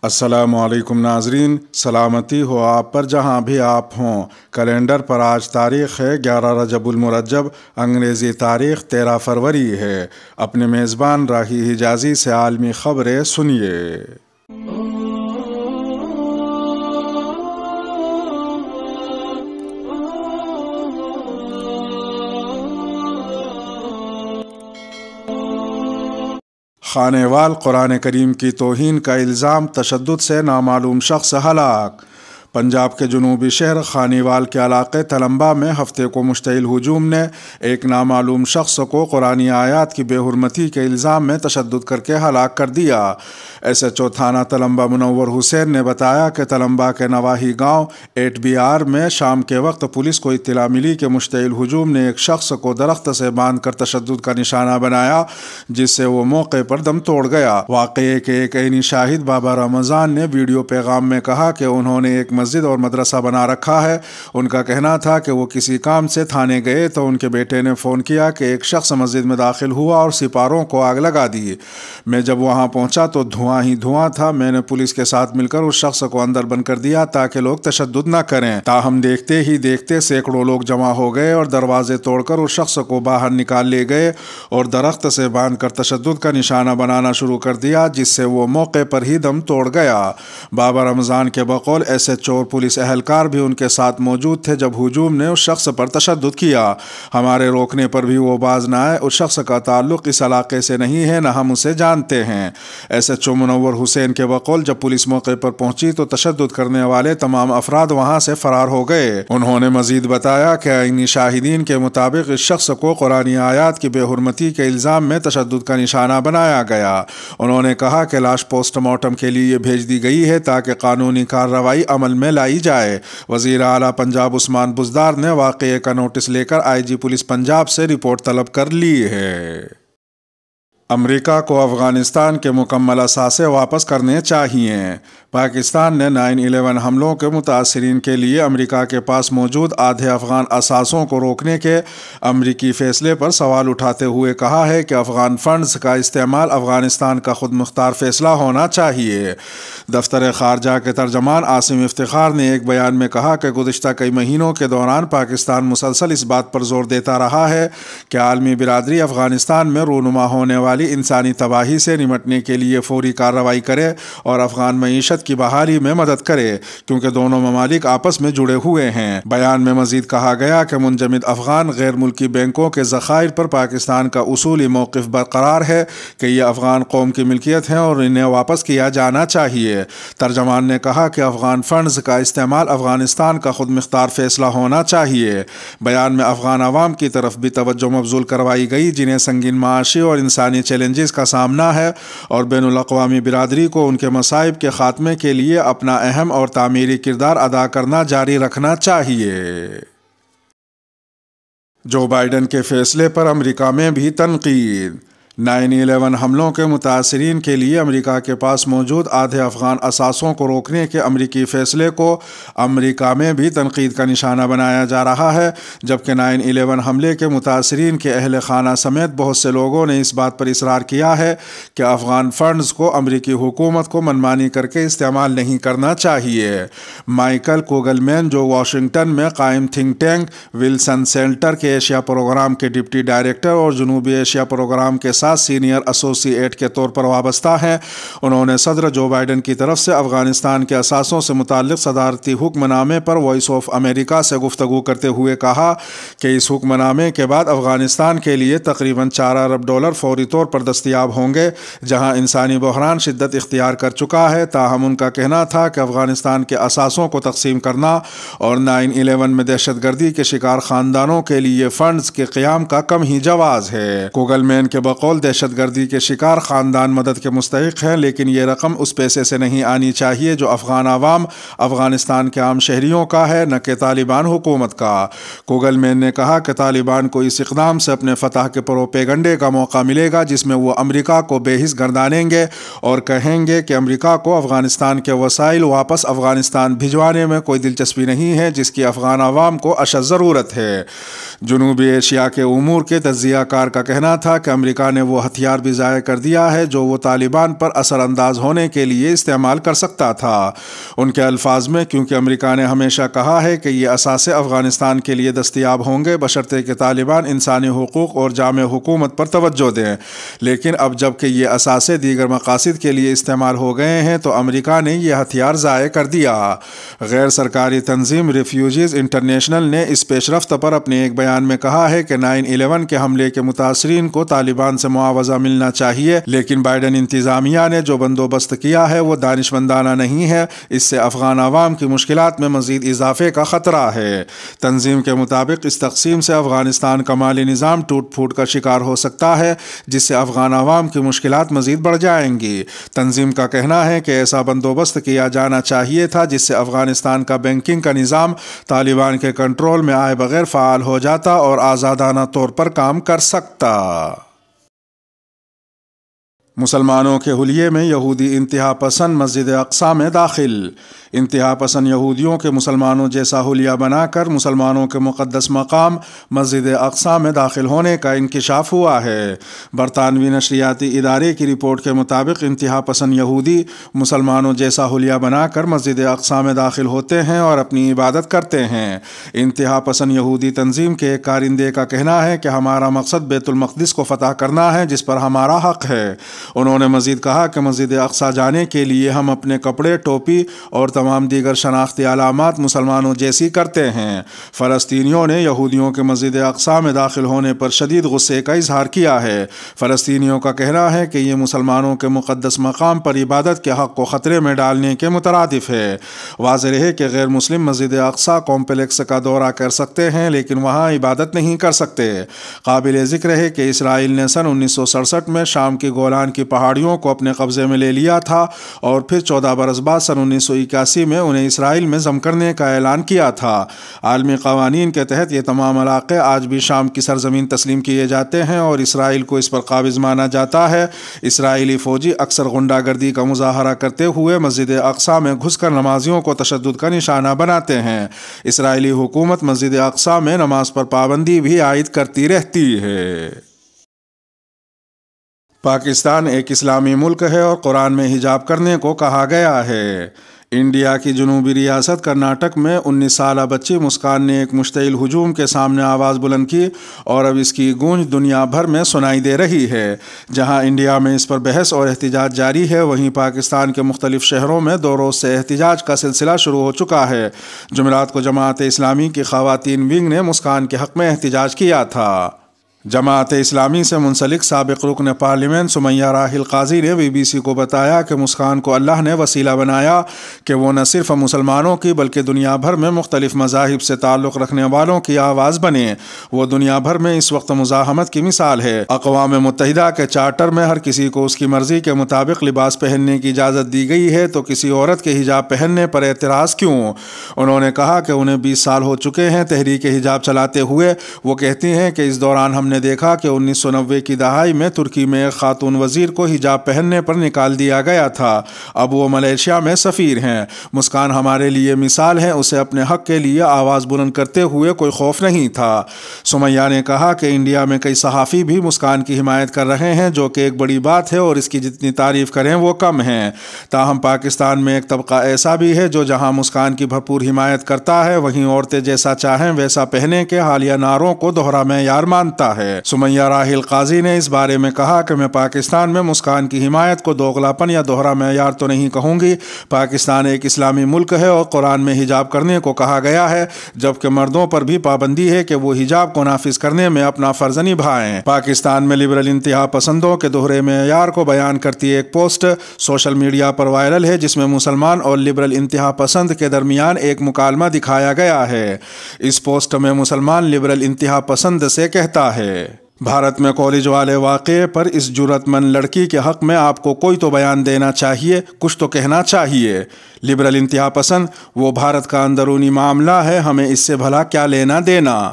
السلام علیکم ناظرین، سلامتی ہو آپ پر جہاں بھی آپ ہوں۔ کیلنڈر پر آج تاریخ ہے 11 رجب المرجب، انگریزی تاریخ 13 فروری ہے۔ اپنے میزبان راہی حجازی سے عالمی خبریں سنیے۔ خانیوال قرآن کریم کی توہین کا الزام، تشدد سے نامعلوم شخص ہلاک۔ پنجاب کے جنوبی شہر خانیوال کے علاقے تلمبا میں ہفتے کو مشتعل ہجوم نے ایک نامعلوم شخص کو قرآنی آیات کی بے حرمتی کے الزام میں تشدد کر کے ہلاک کر دیا۔ ایس ایچ او تھانہ تلمبا منور حسین نے بتایا کہ تلمبا کے نواحی گاؤں 8BR میں شام کے وقت پولیس کو اطلاع ملی کہ مشتعل ہجوم نے ایک شخص کو درخت سے باندھ کر تشدد کا نشانہ بنایا، جس سے وہ موقع پر دم توڑ گیا۔ واقعے کے ایک عینی شاہد بابا رمضان نے ویڈیو پیغام میں کہا کہ انہوں نے ایک مسجد اور مدرسہ بنا رکھا ہے۔ ان کا کہنا تھا کہ وہ کسی کام سے تھانے گئے تو ان کے بیٹے نے فون کیا کہ ایک شخص مسجد میں داخل ہوا اور سپاروں کو آگ لگا دی۔ میں جب وہاں پہنچا تو دھواں ہی دھواں تھا۔ میں نے پولیس کے ساتھ مل کر اس شخص کو اندر بند کر دیا تاکہ لوگ تشدد نہ کریں۔ تاہم دیکھتے ہی دیکھتے سینکڑوں لوگ جمع ہو گئے اور دروازے توڑ کر اس شخص کو باہر نکال لے گئے اور درخت سے باندھ کر تشدد کا نشانہ بنانا شروع کر دیا، جس سے وہ موقع پر ہی دم توڑ گیا۔ بابا رمضان کے بقول ایس ایچ او اور پولیس اہلکار بھی ان کے ساتھ موجود تھے جب ہجوم نے اس شخص پر تشدد کیا۔ ہمارے روکنے پر بھی وہ باز نہ آئے۔ اس شخص کا تعلق اس علاقے سے نہیں ہے، نہ ہم اسے جانتے ہیں۔ ایس ایچ او منور حسین کے بقول جب پولیس موقع پر پہنچی تو تشدد کرنے والے تمام افراد وہاں سے فرار ہو گئے۔ انہوں نے مزید بتایا کہ عینی شاہدین کے مطابق اس شخص کو قرآنی آیات کی بے حرمتی کے الزام میں تشدد کا نشانہ بنایا گیا۔ انہوں نے کہا کہ لاش پوسٹ مارٹم کے لیے بھیج دی گئی ہے تاکہ قانونی کارروائی عمل میں لائی جائے۔ وزیر اعلیٰ پنجاب عثمان بزدار نے واقعے کا نوٹس لے کر IG پولیس پنجاب سے رپورٹ طلب کر لی ہے۔ امریکہ کو افغانستان کے مکمل اثاثے واپس کرنے چاہیے۔ پاکستان نے 9/11 حملوں کے متاثرین کے لیے امریکہ کے پاس موجود آدھے افغان اثاثوں کو روکنے کے امریکی فیصلے پر سوال اٹھاتے ہوئے کہا ہے کہ افغان فنڈز کا استعمال افغانستان کا خود مختار فیصلہ ہونا چاہیے۔ دفتر خارجہ کے ترجمان عاصم افتخار نے ایک بیان میں کہا کہ گزشتہ کئی مہینوں کے دوران پاکستان مسلسل اس بات پر زور دیتا رہا ہے کہ عالمی برادری افغانستان میں رونما ہونے والی انسانی تباہی سے نمٹنے کے لیے فوری کارروائی کرے اور افغان معیشت کی بحالی میں مدد کرے، کیونکہ دونوں ممالک آپس میں جڑے ہوئے ہیں۔ بیان میں مزید کہا گیا کہ منجمد افغان غیر ملکی بینکوں کے ذخائر پر پاکستان کا اصولی موقف برقرار ہے کہ یہ افغان قوم کی ملکیت ہیں اور انہیں واپس کیا جانا چاہیے۔ ترجمان نے کہا کہ افغان فنڈز کا استعمال افغانستان کا خود مختار فیصلہ ہونا چاہیے۔ بیان میں افغان عوام کی طرف بھی توجہ مبذول کروائی گئی جنہیں سنگین معاشی اور انسانی چیلنجز کا سامنا ہے اور بین الاقوامی برادری کو ان کے مصائب کے خاتمے کے لیے اپنا اہم اور تعمیری کردار ادا کرنا جاری رکھنا چاہیے۔ جو بائیڈن کے فیصلے پر امریکہ میں بھی تنقید۔ 9/11 حملوں کے متاثرین کے لیے امریکہ کے پاس موجود آدھے افغان اثاثوں کو روکنے کے امریکی فیصلے کو امریکہ میں بھی تنقید کا نشانہ بنایا جا رہا ہے، جبکہ 9/11 حملے کے متاثرین کے اہل خانہ سمیت بہت سے لوگوں نے اس بات پر اصرار کیا ہے کہ افغان فنڈز کو امریکی حکومت کو منمانی کر کے استعمال نہیں کرنا چاہیے۔ مائیکل کوگلمین، جو واشنگٹن میں قائم تھنک ٹینک ولسن سینٹر کے ایشیا پروگرام کے ڈپٹی ڈائریکٹر اور جنوبی ایشیا پروگرام کے سینئر ایسوسی ایٹ کے طور پر وابستہ ہیں، انہوں نے صدر جو بائیڈن کی طرف سے افغانستان کے اثاثوں سے متعلق صدارتی حکم نامے پر وائس آف امریکہ سے گفتگو کرتے ہوئے کہا کہ اس حکم نامے کے بعد افغانستان کے لیے تقریباً $4 ارب فوری طور پر دستیاب ہوں گے، جہاں انسانی بحران شدت اختیار کر چکا ہے۔ تاہم ان کا کہنا تھا کہ افغانستان کے اثاثوں کو تقسیم کرنا اور 9/11 میں دہشت گردی کے شکار خاندانوں کے لیے فنڈز کے قیام کا کم ہی جواز ہے۔ کوگلمین کے بقول دہشت گردی کے شکار خاندان مدد کے مستحق ہیں، لیکن یہ رقم اس پیسے سے نہیں آنی چاہیے جو افغان عوام، افغانستان کے عام شہریوں کا ہے، نہ کہ طالبان حکومت کا۔ کوگلمین نے کہا کہ طالبان کو اس اقدام سے اپنے فتح کے پروپیگنڈے کا موقع ملے گا جس میں وہ امریکہ کو بے حس گردانیں گے اور کہیں گے کہ امریکہ کو افغانستان کے وسائل واپس افغانستان بھجوانے میں کوئی دلچسپی نہیں ہے جس کی افغان عوام کو اشد ضرورت ہے۔ جنوبی ایشیا کے امور کے تجزیہ کار کا کہنا تھا کہ امریکہ نے وہ ہتھیار بھی ضائع کر دیا ہے جو وہ طالبان پر اثر انداز ہونے کے لیے استعمال کر سکتا تھا۔ ان کے الفاظ میں، کیونکہ امریکہ نے ہمیشہ کہا ہے کہ یہ اثاثے افغانستان کے لیے دستیاب ہوں گے بشرطے کہ طالبان انسانی حقوق اور جامع حکومت پر توجہ دیں، لیکن اب جب کہ یہ اثاثے دیگر مقاصد کے لیے استعمال ہو گئے ہیں تو امریکہ نے یہ ہتھیار ضائع کر دیا۔ غیر سرکاری تنظیم ریفیوجیز انٹرنیشنل نے اس پیش رفت پر اپنے ایک بیان میں کہا ہے کہ 9/11 کے حملے کے متاثرین کو طالبان سے معاوضہ ملنا چاہیے، لیکن بائیڈن انتظامیہ نے جو بندوبست کیا ہے وہ دانشمندانہ نہیں ہے، اس سے افغان عوام کی مشکلات میں مزید اضافے کا خطرہ ہے۔ تنظیم کے مطابق اس تقسیم سے افغانستان کا مالی نظام ٹوٹ پھوٹ کا شکار ہو سکتا ہے، جس سے افغان عوام کی مشکلات مزید بڑھ جائیں گی۔ تنظیم کا کہنا ہے کہ ایسا بندوبست کیا جانا چاہیے تھا جس سے افغانستان کا بینکنگ کا نظام طالبان کے کنٹرول میں آئے بغیر فعال ہو جاتا اور آزادانہ طور پر کام کر سکتا۔ مسلمانوں کے حلیے میں یہودی انتہا پسند مسجد اقصی میں داخل۔ انتہا پسند یہودیوں کے مسلمانوں جیسا حلیہ بنا کر مسلمانوں کے مقدس مقام مسجد اقصی میں داخل ہونے کا انکشاف ہوا ہے۔ برطانوی نشریاتی ادارے کی رپورٹ کے مطابق انتہا پسند یہودی مسلمانوں جیسا حلیہ بنا کر مسجد اقصی میں داخل ہوتے ہیں اور اپنی عبادت کرتے ہیں۔ انتہا پسند یہودی تنظیم کے ایک کارندے کا کہنا ہے کہ ہمارا مقصد بیت المقدس کو فتح کرنا ہے جس پر ہمارا حق ہے۔ انہوں نے مزید کہا کہ مسجد اقصی جانے کے لیے ہم اپنے کپڑے، ٹوپی اور تمام دیگر شناختی علامات مسلمانوں جیسی کرتے ہیں۔ فلسطینیوں نے یہودیوں کے مسجد اقصی میں داخل ہونے پر شدید غصے کا اظہار کیا ہے۔ فلسطینیوں کا کہنا ہے کہ یہ مسلمانوں کے مقدس مقام پر عبادت کے حق کو خطرے میں ڈالنے کے مترادف ہے۔ واضح ہے کہ غیر مسلم مسجد اقصی کمپلیکس کا دورہ کر سکتے ہیں لیکن وہاں عبادت نہیں کر سکتے۔ قابل ذکر ہے کہ اسرائیل نے سن 1967 میں شام کی گولان کی پہاڑیوں کو اپنے قبضے میں لے لیا تھا اور پھر 14 برس بعد سن 1981 میں انہیں اسرائیل میں ضم کرنے کا اعلان کیا تھا۔ عالمی قوانین کے تحت یہ تمام علاقے آج بھی شام کی سرزمین تسلیم کیے جاتے ہیں اور اسرائیل کو اس پر قابض مانا جاتا ہے۔ اسرائیلی فوجی اکثر غنڈہ گردی کا مظاہرہ کرتے ہوئے مسجد اقصی میں گھس کر نمازیوں کو تشدد کا نشانہ بناتے ہیں۔ اسرائیلی حکومت مسجد اقصی میں نماز پر پابندی بھی عائد کرتی رہتی ہے۔ پاکستان ایک اسلامی ملک ہے اور قرآن میں حجاب کرنے کو کہا گیا ہے۔ انڈیا کی جنوبی ریاست کرناٹک میں 19 سالہ بچی مسکان نے ایک مشتعل ہجوم کے سامنے آواز بلند کی اور اب اس کی گونج دنیا بھر میں سنائی دے رہی ہے۔ جہاں انڈیا میں اس پر بحث اور احتجاج جاری ہے، وہیں پاکستان کے مختلف شہروں میں 2 روز سے احتجاج کا سلسلہ شروع ہو چکا ہے۔ جمعرات کو جماعت اسلامی کی خواتین ونگ نے مسکان کے حق میں احتجاج کیا تھا۔ جماعت اسلامی سے منسلک سابق رکن پارلیمنٹ سمیہ راحیل قاضی نے BBC کو بتایا کہ مسکان کو اللہ نے وسیلہ بنایا کہ وہ نہ صرف مسلمانوں کی بلکہ دنیا بھر میں مختلف مذاہب سے تعلق رکھنے والوں کی آواز بنے۔ وہ دنیا بھر میں اس وقت مزاحمت کی مثال ہے۔ اقوام متحدہ کے چارٹر میں ہر کسی کو اس کی مرضی کے مطابق لباس پہننے کی اجازت دی گئی ہے، تو کسی عورت کے حجاب پہننے پر اعتراض کیوں؟ انہوں نے کہا کہ انہیں 20 سال ہو چکے ہیں تحریک حجاب چلاتے ہوئے۔ وہ کہتی ہیں کہ اس دوران ہم نے دیکھا کہ 1990 کی دہائی میں ترکی میں ایک خاتون وزیر کو حجاب پہننے پر نکال دیا گیا تھا، اب وہ ملیشیا میں سفیر ہیں۔ مسکان ہمارے لیے مثال ہے، اسے اپنے حق کے لیے آواز بلند کرتے ہوئے کوئی خوف نہیں تھا۔ سمیہ نے کہا کہ انڈیا میں کئی صحافی بھی مسکان کی حمایت کر رہے ہیں، جو کہ ایک بڑی بات ہے اور اس کی جتنی تعریف کریں وہ کم ہے۔ تاہم پاکستان میں ایک طبقہ ایسا بھی ہے جو جہاں مسکان کی بھرپور حمایت کرتا ہے، وہیں عورتیں جیسا چاہیں ویسا پہنے کے حالیہ نعروں کو دوہرا معیار مانتا ہے۔ سمیہ راحیل قاضی نے اس بارے میں کہا کہ میں پاکستان میں مسکان کی حمایت کو دوغلاپن یا دوہرا معیار تو نہیں کہوں گی۔ پاکستان ایک اسلامی ملک ہے اور قرآن میں حجاب کرنے کو کہا گیا ہے، جبکہ مردوں پر بھی پابندی ہے کہ وہ حجاب کو نافذ کرنے میں اپنا فرض نبھائیں۔ پاکستان میں لبرل انتہا پسندوں کے دوہرے معیار کو بیان کرتی ایک پوسٹ سوشل میڈیا پر وائرل ہے، جس میں مسلمان اور لبرل انتہا پسند کے درمیان ایک مکالمہ دکھایا گیا ہے۔ اس پوسٹ میں مسلمان لبرل انتہا پسند سے کہتا ہے، بھارت میں کالج والے واقعے پر اس جرأت مند لڑکی کے حق میں آپ کو کوئی تو بیان دینا چاہیے، کچھ تو کہنا چاہیے۔ لبرل انتہا پسند، وہ بھارت کا اندرونی معاملہ ہے، ہمیں اس سے بھلا کیا لینا دینا۔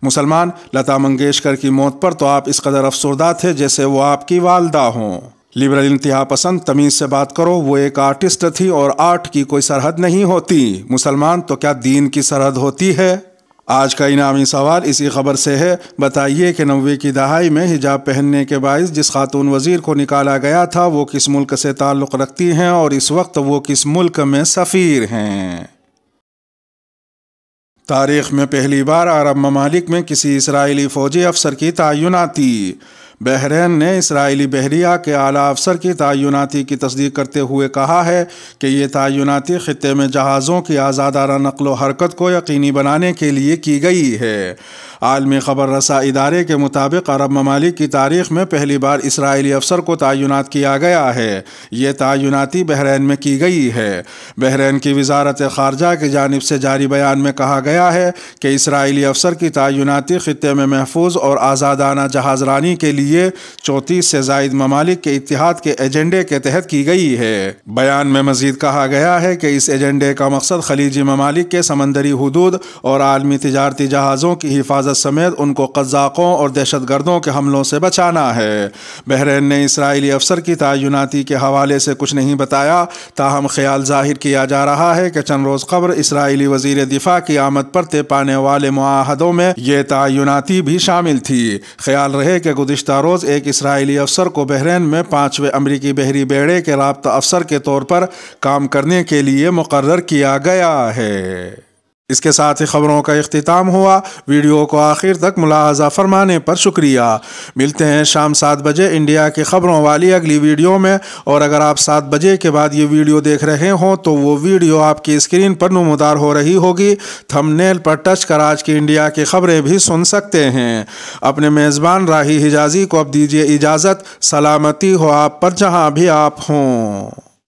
مسلمان، لتا منگیشکر کی موت پر تو آپ اس قدر افسردہ تھے جیسے وہ آپ کی والدہ ہوں۔ لبرل انتہا پسند، تمیز سے بات کرو، وہ ایک آرٹسٹ تھی اور آرٹ کی کوئی سرحد نہیں ہوتی۔ مسلمان، تو کیا دین کی سرحد ہوتی ہے؟ آج کا انعامی سوال اسی خبر سے ہے۔ بتائیے کہ 90 کی دہائی میں حجاب پہننے کے باعث جس خاتون وزیر کو نکالا گیا تھا وہ کس ملک سے تعلق رکھتی ہیں اور اس وقت وہ کس ملک میں سفیر ہیں؟ تاریخ میں پہلی بار عرب ممالک میں کسی اسرائیلی فوجی افسر کی تعیناتی۔ بحرین نے اسرائیلی بحریہ کے اعلیٰ افسر کی تعیناتی کی تصدیق کرتے ہوئے کہا ہے کہ یہ تعیناتی خطے میں جہازوں کی آزادانہ نقل و حرکت کو یقینی بنانے کے لیے کی گئی ہے۔ عالمی خبر رساں ادارے کے مطابق عرب ممالک کی تاریخ میں پہلی بار اسرائیلی افسر کو تعینات کیا گیا ہے۔ یہ تعیناتی بحرین میں کی گئی ہے۔ بحرین کی وزارت خارجہ کی جانب سے جاری بیان میں کہا گیا ہے کہ اسرائیلی افسر کی تعیناتی خطے میں محفوظ اور آزادانہ جہاز رانی کے لیے 34 سے زائد ممالک کے اتحاد کے ایجنڈے کے تحت کی گئی ہے۔ بیان میں مزید کہا گیا ہے کہ اس ایجنڈے کا مقصد خلیجی ممالک کے سمندری حدود اور عالمی تجارتی جہازوں کی حفاظت سمیت ان کو قزاقوں اور دہشت گردوں کے حملوں سے بچانا ہے۔ بحرین نے اسرائیلی افسر کی تعیناتی کے حوالے سے کچھ نہیں بتایا، تاہم خیال ظاہر کیا جا رہا ہے کہ چند روز قبل اسرائیلی وزیر دفاع کی آمد پر طے پانے والے معاہدوں میں یہ تعیناتی بھی شامل تھی۔ خیال رہے کہ گزشتہ روز ایک اسرائیلی افسر کو بحرین میں 5ویں امریکی بحری بیڑے کے رابطہ افسر کے طور پر کام کرنے کے لیے مقرر کیا گیا ہے۔ اس کے ساتھ ہی خبروں کا اختتام ہوا۔ ویڈیو کو آخر تک ملاحظہ فرمانے پر شکریہ۔ ملتے ہیں شام 7 بجے انڈیا کی خبروں والی اگلی ویڈیو میں، اور اگر آپ 7 بجے کے بعد یہ ویڈیو دیکھ رہے ہوں تو وہ ویڈیو آپ کی اسکرین پر نمودار ہو رہی ہوگی۔ تھمبنیل پر ٹچ کر آج کی انڈیا کی خبریں بھی سن سکتے ہیں۔ اپنے میزبان راہی حجازی کو اب دیجیے اجازت۔ سلامتی ہو آپ پر جہاں بھی آپ ہوں۔